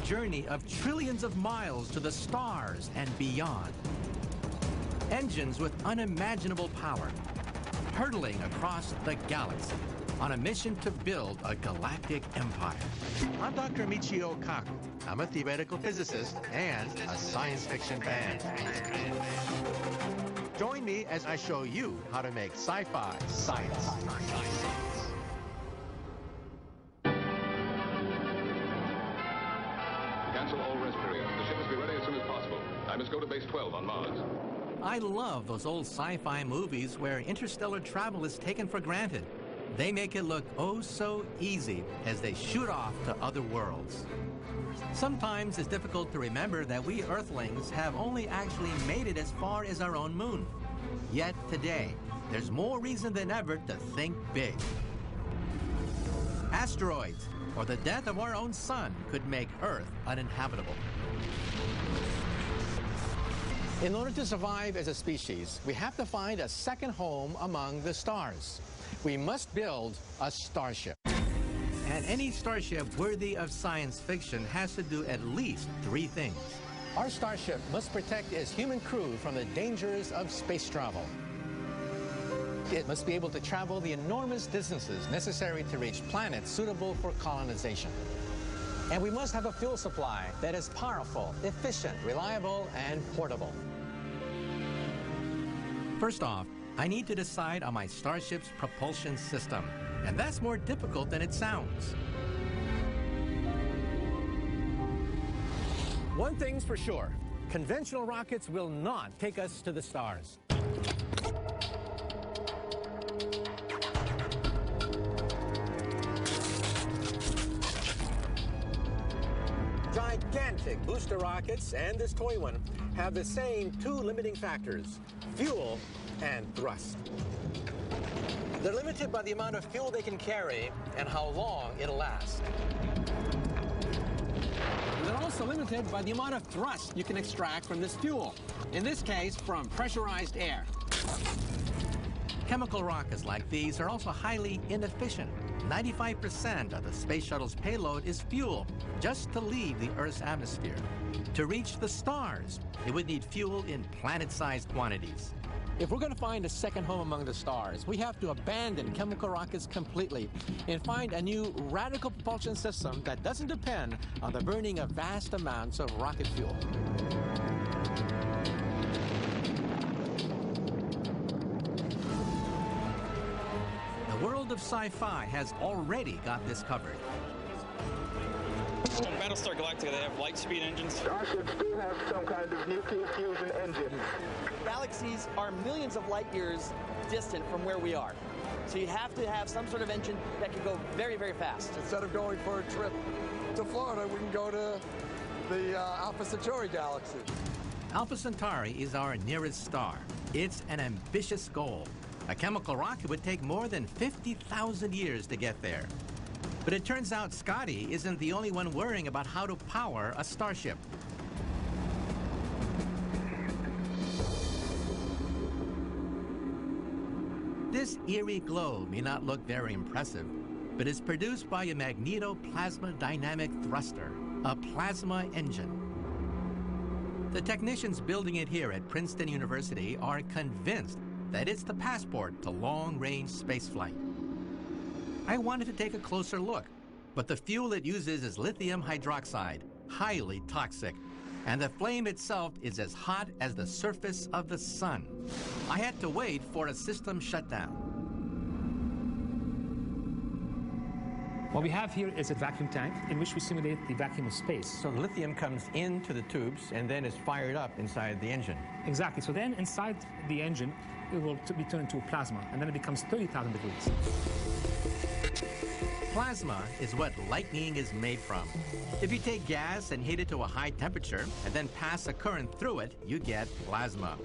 journey of trillions of miles to the stars and beyond. Engines with unimaginable power, hurtling across the galaxy on a mission to build a galactic empire. I'm Dr. Michio Kaku. I'm a theoretical physicist and a science fiction fan. Join me as I show you how to make sci-fi science. Cancel all rest periods. The ship must be ready as soon as possible. I must go to base 12 on Mars. I love those old sci-fi movies where interstellar travel is taken for granted. They make it look oh so easy as they shoot off to other worlds. Sometimes it's difficult to remember that we Earthlings have only actually made it as far as our own moon. Yet today, there's more reason than ever to think big. Asteroids or the death of our own sun could make Earth uninhabitable. In order to survive as a species, we have to find a second home among the stars. We must build a starship. And any starship worthy of science fiction has to do at least 3 things. Our starship must protect its human crew from the dangers of space travel. It must be able to travel the enormous distances necessary to reach planets suitable for colonization. And we must have a fuel supply that is powerful, efficient, reliable, and portable. First off, I need to decide on my starship's propulsion system, and that's more difficult than it sounds. One thing's for sure, conventional rockets will not take us to the stars. Gigantic booster rockets and this toy one have the same 2 limiting factors, fuel and thrust. They're limited by the amount of fuel they can carry and how long it'll last. They're also limited by the amount of thrust you can extract from this fuel, in this case from pressurized air. Chemical rockets like these are also highly inefficient. 95% of the space shuttle's payload is fuel just to leave the Earth's atmosphere. To reach the stars, it would need fuel in planet-sized quantities. If we're going to find a second home among the stars, we have to abandon chemical rockets completely and find a new radical propulsion system that doesn't depend on the burning of vast amounts of rocket fuel. The world of sci-fi has already got this covered. On Battlestar Galactica, they have light speed engines. Starships do have some kind of nuclear fusion engine. Galaxies are millions of light years distant from where we are. So you have to have some sort of engine that can go very, very fast. Instead of going for a trip to Florida, we can go to the Alpha Centauri galaxy. Alpha Centauri is our nearest star. It's an ambitious goal. A chemical rocket would take more than 50,000 years to get there. But it turns out Scotty isn't the only one worrying about how to power a starship. This eerie glow may not look very impressive, but it's produced by a magnetoplasma dynamic thruster, a plasma engine. The technicians building it here at Princeton University are convinced that it's the passport to long-range spaceflight. I wanted to take a closer look, but the fuel it uses is lithium hydroxide, highly toxic, and the flame itself is as hot as the surface of the sun. I had to wait for a system shutdown. What we have here is a vacuum tank in which we simulate the vacuum of space. So the lithium comes into the tubes and then is fired up inside the engine. Exactly. So then inside the engine, it will be turned into a plasma, and then it becomes 30,000 degrees. Plasma is what lightning is made from. If you take gas and heat it to a high temperature and then pass a current through it, you get plasma.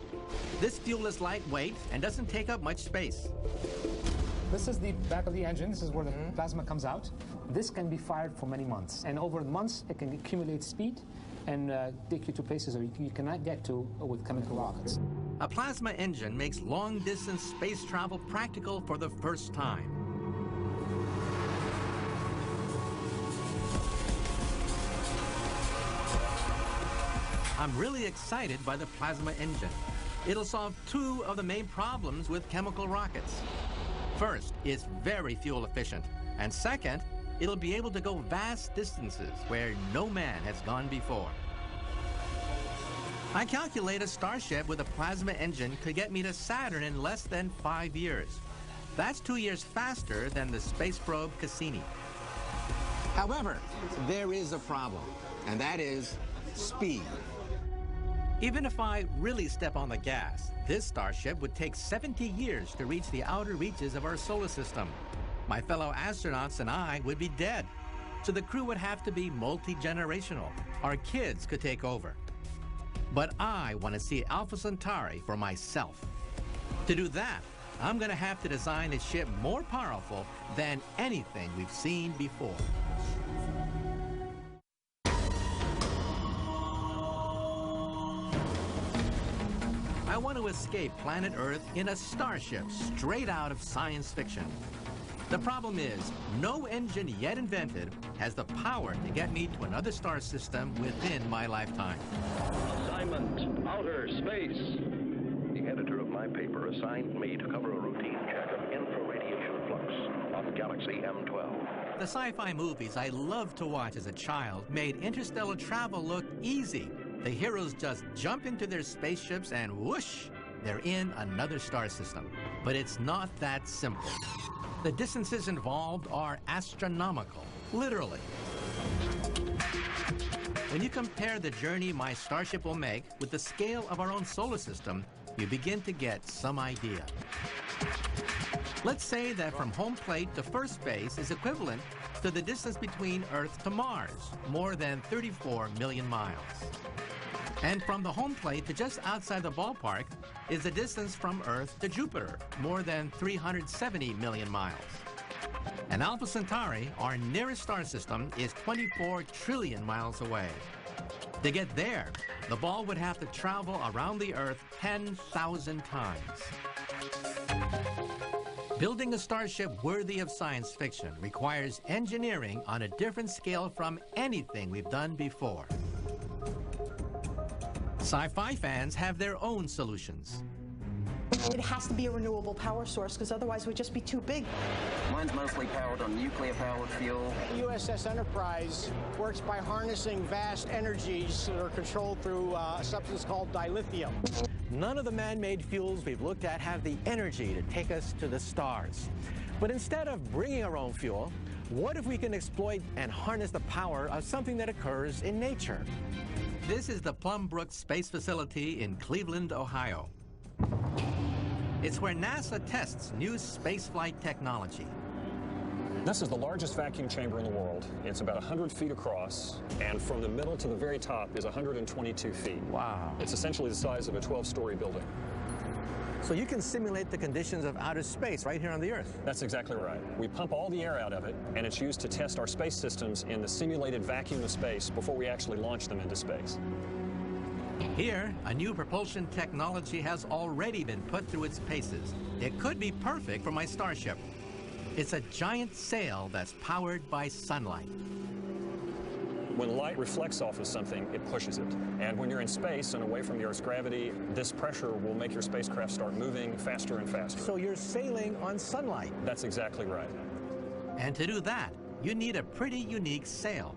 This fuel is lightweight and doesn't take up much space. This is the back of the engine. This is where the plasma comes out. This can be fired for many months. And over the months, it can accumulate speed and take you to places where you cannot get to with chemical rockets. A plasma engine makes long-distance space travel practical for the first time. I'm really excited by the plasma engine. It'll solve two of the main problems with chemical rockets. First, it's very fuel efficient. And second, it'll be able to go vast distances where no man has gone before. I calculate a Starship with a plasma engine could get me to Saturn in less than 5 years. That's 2 years faster than the space probe Cassini. However, there is a problem, and that is speed. Even if I really step on the gas, this Starship would take 70 years to reach the outer reaches of our solar system. My fellow astronauts and I would be dead. So the crew would have to be multi-generational. Our kids could take over. But I want to see Alpha Centauri for myself. To do that, I'm going to have to design a ship more powerful than anything we've seen before. I want to escape planet Earth in a starship straight out of science fiction. The problem is, no engine yet invented has the power to get me to another star system within my lifetime. Assignment, outer space. The editor of my paper assigned me to cover a routine check of infraradiation flux on Galaxy M12. The sci-fi movies I loved to watch as a child made interstellar travel look easy. The heroes just jump into their spaceships and whoosh, they're in another star system. But it's not that simple. The distances involved are astronomical, literally. When you compare the journey my Starship will make with the scale of our own solar system, you begin to get some idea. Let's say that from home plate to first base is equivalent to the distance between Earth to Mars, more than 34 million miles. And from the home plate to just outside the ballpark is the distance from Earth to Jupiter, more than 370 million miles. And Alpha Centauri, our nearest star system, is 24 trillion miles away. To get there, the ball would have to travel around the Earth 10,000 times. Building a starship worthy of science fiction requires engineering on a different scale from anything we've done before. Sci-fi fans have their own solutions. It has to be a renewable power source, because otherwise we'd just be too big. Mine's mostly powered on nuclear-powered fuel. USS Enterprise works by harnessing vast energies that are controlled through a substance called dilithium. None of the man-made fuels we've looked at have the energy to take us to the stars. But instead of bringing our own fuel, what if we can exploit and harness the power of something that occurs in nature? This is the Plum Brook Space Facility in Cleveland, Ohio. It's where NASA tests new spaceflight technology. This is the largest vacuum chamber in the world. It's about 100 feet across, and from the middle to the very top is 122 feet. Wow. It's essentially the size of a 12-story building. So you can simulate the conditions of outer space right here on the Earth. That's exactly right. We pump all the air out of it, and it's used to test our space systems in the simulated vacuum of space before we actually launch them into space. Here, a new propulsion technology has already been put through its paces. It could be perfect for my Starship. It's a giant sail that's powered by sunlight. When light reflects off of something, it pushes it. And when you're in space and away from the Earth's gravity, this pressure will make your spacecraft start moving faster and faster. So you're sailing on sunlight. That's exactly right. And to do that, you need a pretty unique sail.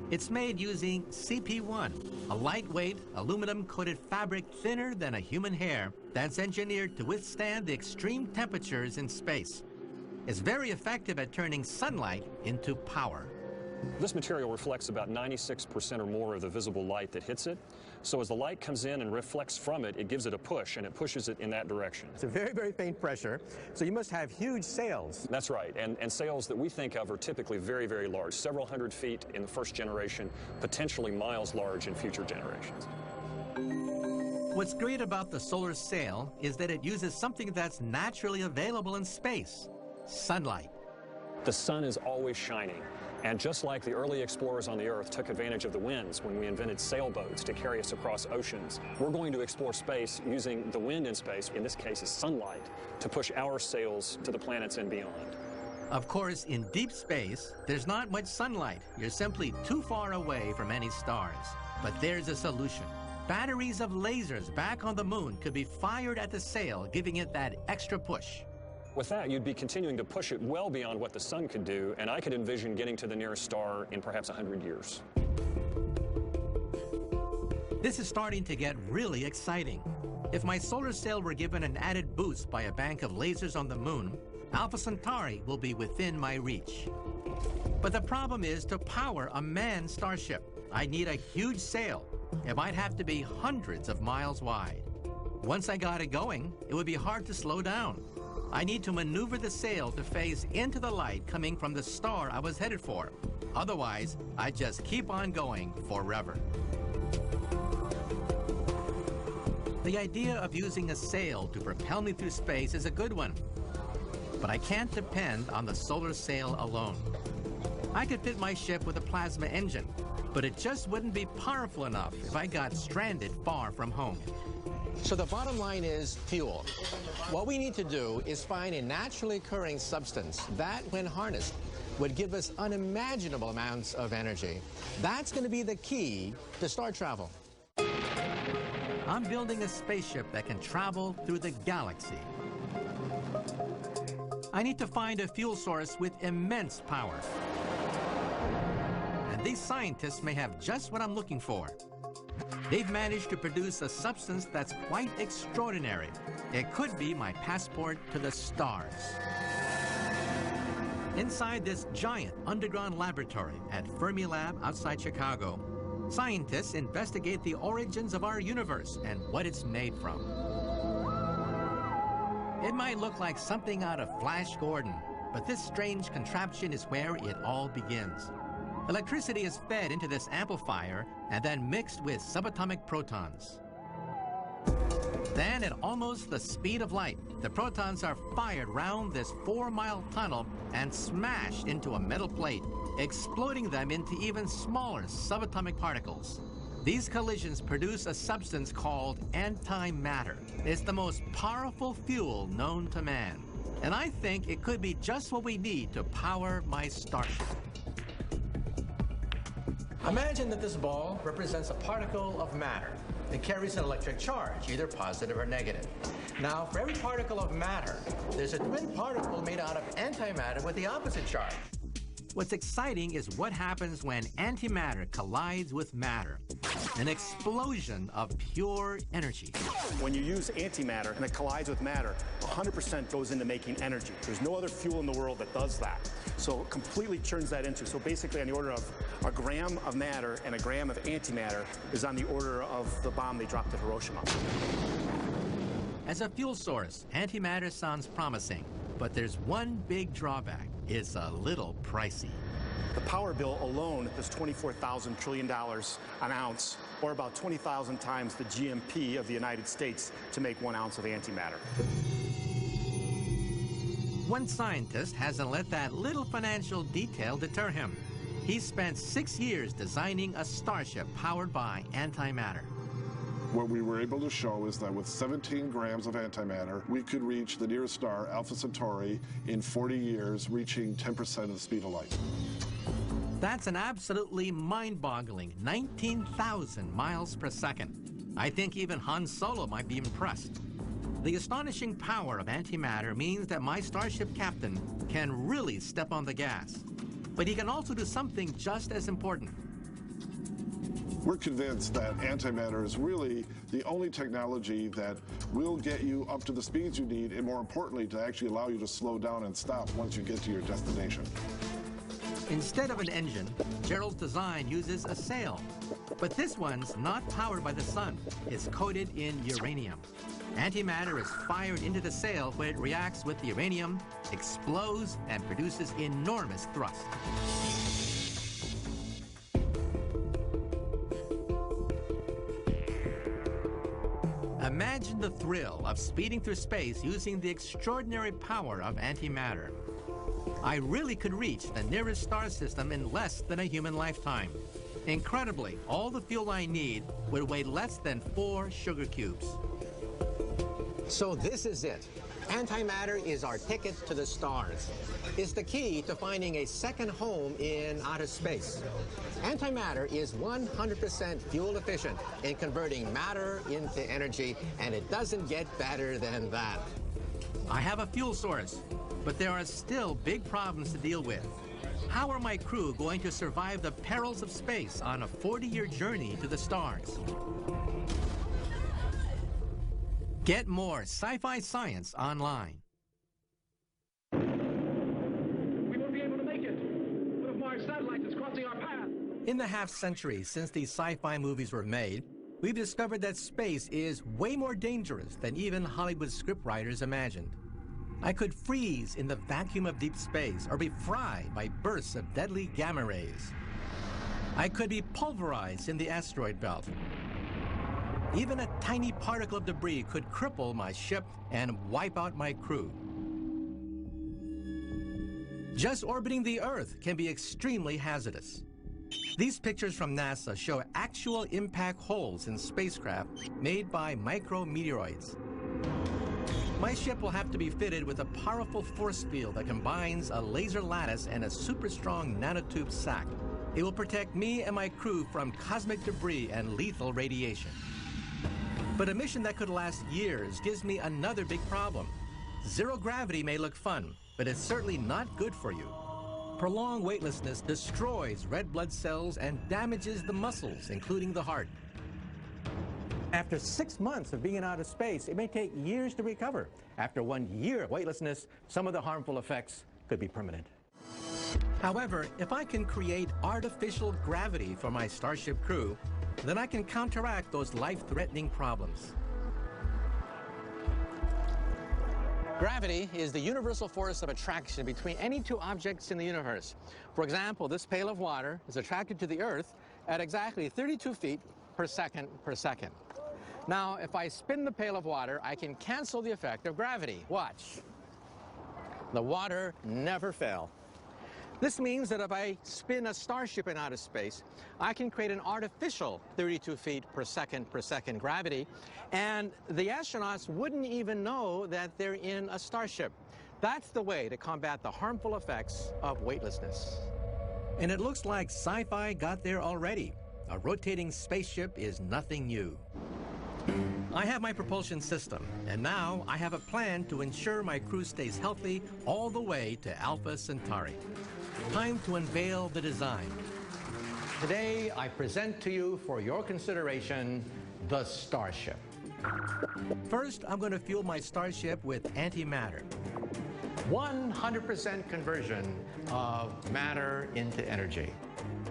It's made using CP1, a lightweight, aluminum-coated fabric thinner than a human hair that's engineered to withstand the extreme temperatures in space. It's very effective at turning sunlight into power. This material reflects about 96% or more of the visible light that hits it. So as the light comes in and reflects from it, it gives it a push, and it pushes it in that direction. It's a very, very faint pressure, so you must have huge sails. That's right, and sails that we think of are typically very, very large, several hundred feet in the first generation, potentially miles large in future generations. What's great about the solar sail is that it uses something that's naturally available in space: sunlight. The sun is always shining. And just like the early explorers on the Earth took advantage of the winds when we invented sailboats to carry us across oceans, we're going to explore space using the wind in space, in this case is sunlight, to push our sails to the planets and beyond. Of course, in deep space, there's not much sunlight. You're simply too far away from any stars. But there's a solution. Batteries of lasers back on the moon could be fired at the sail, giving it that extra push. With that, you'd be continuing to push it well beyond what the sun could do, and I could envision getting to the nearest star in perhaps 100 years. This is starting to get really exciting. If my solar sail were given an added boost by a bank of lasers on the moon, Alpha Centauri will be within my reach. But the problem is, to power a manned starship, I'd need a huge sail. It might have to be hundreds of miles wide. Once I got it going, it would be hard to slow down. I need to maneuver the sail to face into the light coming from the star I was headed for. Otherwise, I'd just keep on going forever. The idea of using a sail to propel me through space is a good one. But I can't depend on the solar sail alone. I could fit my ship with a plasma engine, but it just wouldn't be powerful enough if I got stranded far from home. So the bottom line is fuel. What we need to do is find a naturally occurring substance that, when harnessed, would give us unimaginable amounts of energy. That's going to be the key to star travel. I'm building a spaceship that can travel through the galaxy. I need to find a fuel source with immense power. And these scientists may have just what I'm looking for. They've managed to produce a substance that's quite extraordinary. It could be my passport to the stars. Inside this giant underground laboratory at Fermilab outside Chicago, scientists investigate the origins of our universe and what it's made from. It might look like something out of Flash Gordon, but this strange contraption is where it all begins. Electricity is fed into this amplifier and then mixed with subatomic protons. Then, at almost the speed of light, the protons are fired round this 4-mile tunnel and smashed into a metal plate, exploding them into even smaller subatomic particles. These collisions produce a substance called antimatter. It's the most powerful fuel known to man. And I think it could be just what we need to power my starship. Imagine that this ball represents a particle of matter. It carries an electric charge, either positive or negative. Now, for every particle of matter, there's a twin particle made out of antimatter with the opposite charge. What's exciting is what happens when antimatter collides with matter. An explosion of pure energy. When you use antimatter and it collides with matter, 100% goes into making energy. There's no other fuel in the world that does that. So it completely turns that into, so basically on the order of a gram of matter and a gram of antimatter is on the order of the bomb they dropped at Hiroshima. As a fuel source, antimatter sounds promising, but there's one big drawback. It's a little pricey. The power bill alone is $24,000 trillion an ounce, or about 20,000 times the GMP of the United States to make 1 ounce of antimatter. One scientist hasn't let that little financial detail deter him. He spent 6 years designing a starship powered by antimatter. What we were able to show is that with 17 grams of antimatter, we could reach the nearest star, Alpha Centauri, in 40 years, reaching 10% of the speed of light. That's an absolutely mind-boggling 19,000 miles per second. I think even Han Solo might be impressed. The astonishing power of antimatter means that my starship captain can really step on the gas. But he can also do something just as important. We're convinced that antimatter is really the only technology that will get you up to the speeds you need, and more importantly, to actually allow you to slow down and stop once you get to your destination. Instead of an engine, Gerald's design uses a sail. But this one's not powered by the sun. It's coated in uranium. Antimatter is fired into the sail where it reacts with the uranium, explodes, and produces enormous thrust. Imagine the thrill of speeding through space using the extraordinary power of antimatter. I really could reach the nearest star system in less than a human lifetime. Incredibly, all the fuel I need would weigh less than 4 sugar cubes. So this is it. Antimatter is our ticket to the stars. It's the key to finding a second home in outer space. Antimatter is 100% fuel efficient in converting matter into energy, and it doesn't get better than that. I have a fuel source, but there are still big problems to deal with. How are my crew going to survive the perils of space on a 40-year journey to the stars? Get more sci-fi science online. We won't be able to make it. One of Mars' satellites is crossing our path. In the half-century since these sci-fi movies were made, we've discovered that space is way more dangerous than even Hollywood scriptwriters imagined. I could freeze in the vacuum of deep space or be fried by bursts of deadly gamma rays. I could be pulverized in the asteroid belt. Even a tiny particle of debris could cripple my ship and wipe out my crew. Just orbiting the Earth can be extremely hazardous. These pictures from NASA show actual impact holes in spacecraft made by micrometeoroids. My ship will have to be fitted with a powerful force field that combines a laser lattice and a super strong nanotube sac. It will protect me and my crew from cosmic debris and lethal radiation. But a mission that could last years gives me another big problem. Zero gravity may look fun, but it's certainly not good for you. Prolonged weightlessness destroys red blood cells and damages the muscles, including the heart. After 6 months of being in outer space, it may take years to recover. After 1 year of weightlessness, some of the harmful effects could be permanent. However, if I can create artificial gravity for my Starship crew, then I can counteract those life-threatening problems. Gravity is the universal force of attraction between any two objects in the universe. For example, this pail of water is attracted to the Earth at exactly 32 feet per second per second. Now, if I spin the pail of water, I can cancel the effect of gravity. Watch. The water never fell. This means that if I spin a starship in outer space, I can create an artificial 32 feet per second gravity, and the astronauts wouldn't even know that they're in a starship. That's the way to combat the harmful effects of weightlessness. And it looks like sci-fi got there already. A rotating spaceship is nothing new. I have my propulsion system, and now I have a plan to ensure my crew stays healthy all the way to Alpha Centauri. Time to unveil the design. Today, I present to you for your consideration the Starship. First, I'm going to fuel my Starship with antimatter. 100% conversion of matter into energy.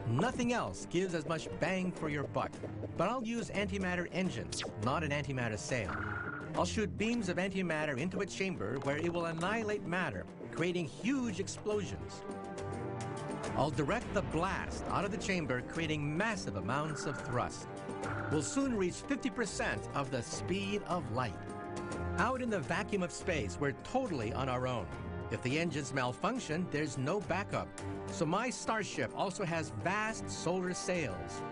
Nothing else gives as much bang for your buck, but I'll use antimatter engines, not an antimatter sail. I'll shoot beams of antimatter into a chamber where it will annihilate matter, creating huge explosions. I'll direct the blast out of the chamber, creating massive amounts of thrust. We'll soon reach 50% of the speed of light. Out in the vacuum of space, we're totally on our own. If the engines malfunction, there's no backup. So my Starship also has vast solar sails.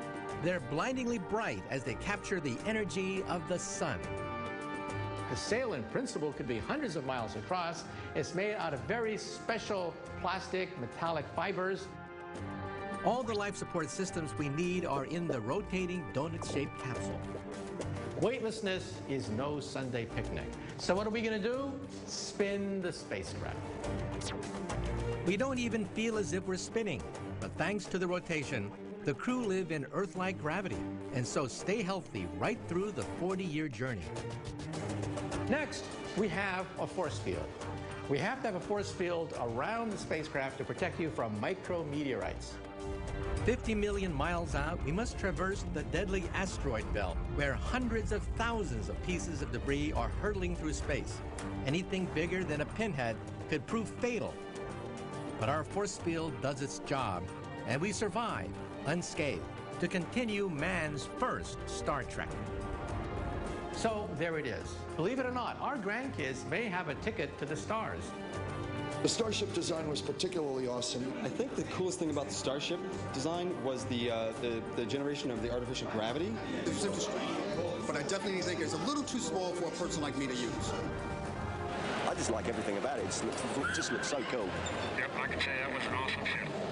They're blindingly bright as they capture the energy of the sun. The sail, in principle, could be hundreds of miles across. It's made out of very special plastic, metallic fibers. All the life support systems we need are in the rotating donut-shaped capsule. Weightlessness is no Sunday picnic. So what are we going to do? Spin the spacecraft. We don't even feel as if we're spinning, but thanks to the rotation, the crew live in Earth-like gravity, and so stay healthy right through the 40-year journey. Next, we have a force field. We have to have a force field around the spacecraft to protect you from micrometeorites. 50 million miles out, we must traverse the deadly asteroid belt, where hundreds of thousands of pieces of debris are hurtling through space. Anything bigger than a pinhead could prove fatal. But our force field does its job, and we survive unscathed to continue man's first Star Trek. So there it is. Believe it or not, our grandkids may have a ticket to the stars. The Starship design was particularly awesome. I think the coolest thing about the Starship design was the generation of the artificial gravity. It's interesting, but I definitely think it's a little too small for a person like me to use. I just like everything about it. It just looks so cool. Yep, I can say that was an awesome ship.